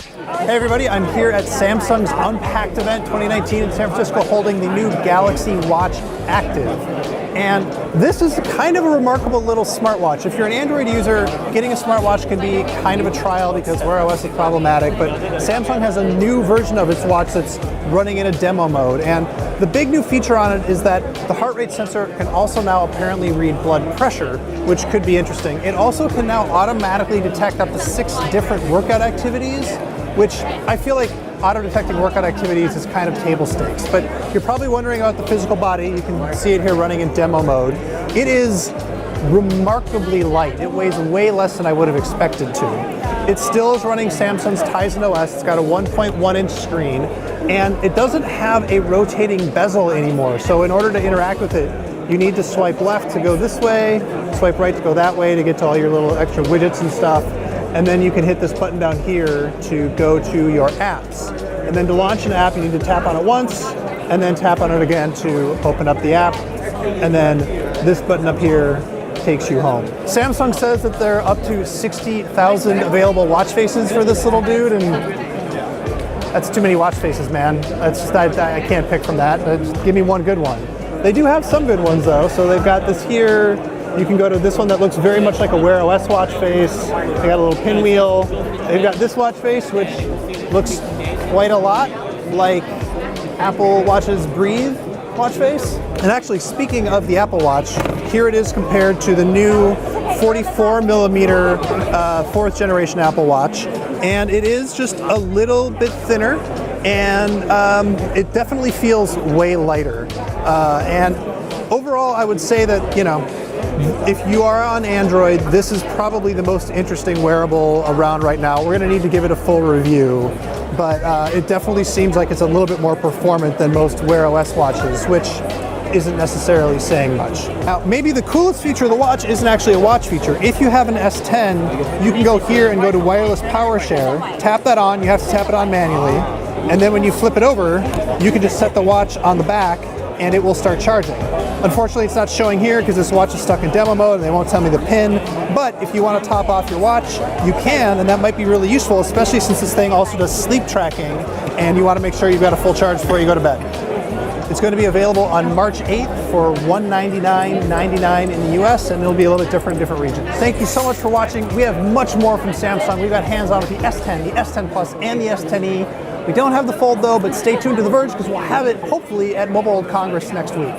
Hey everybody, I'm here at Samsung's Unpacked event 2019 in San Francisco holding the new Galaxy Watch Active. And this is kind of a remarkable little smartwatch. If you're an Android user, getting a smartwatch can be kind of a trial because Wear OS is problematic, but Samsung has a new version of its watch that's running in a demo mode. And the big new feature on it is that the heart rate sensor can also now apparently read blood pressure, which could be interesting. It also can now automatically detect up to 6 different workout activities, which I feel like auto-detecting workout activities is kind of table stakes. But you're probably wondering about the physical body. You can see it here running in demo mode. It is remarkably light. It weighs way less than I would have expected to. It still is running Samsung's Tizen OS. It's got a 1.1-inch screen, and it doesn't have a rotating bezel anymore. So in order to interact with it, you need to swipe left to go this way, swipe right to go that way to get to all your little extra widgets and stuff. And then you can hit this button down here to go to your apps. And then to launch an app, you need to tap on it once, and then tap on it again to open up the app. And then this button up here takes you home. Samsung says that there are up to 60,000 available watch faces for this little dude, and that's too many watch faces, man. That's just, I can't pick from that. Just give me one good one. They do have some good ones though. So they've got this here. You can go to this one that looks very much like a Wear OS watch face. They got a little pinwheel. They've got this watch face, which looks quite a lot like Apple Watch's Breathe watch face. And actually, speaking of the Apple Watch, here it is compared to the new 44mm 4th generation Apple Watch. And it is just a little bit thinner, and it definitely feels way lighter. And overall, I would say that, you know, if you are on Android, this is probably the most interesting wearable around right now. We're going to need to give it a full review, but it definitely seems like it's a little bit more performant than most Wear OS watches, which isn't necessarily saying much. Now, maybe the coolest feature of the watch isn't actually a watch feature. If you have an S10, you can go here and go to wireless power share, tap that on, you have to tap it on manually, and then when you flip it over, you can just set the watch on the back and it will start charging. Unfortunately, it's not showing here because this watch is stuck in demo mode and they won't tell me the pin, but if you want to top off your watch, you can, and that might be really useful, especially since this thing also does sleep tracking and you want to make sure you've got a full charge before you go to bed. It's going to be available on March 8th for $199.99 in the US, and it'll be a little bit different in different regions. Thank you so much for watching. We have much more from Samsung. We've got hands-on with the S10, the S10 Plus, and the S10e. We don't have the Fold though, but stay tuned to The Verge because we'll have it hopefully at Mobile World Congress next week.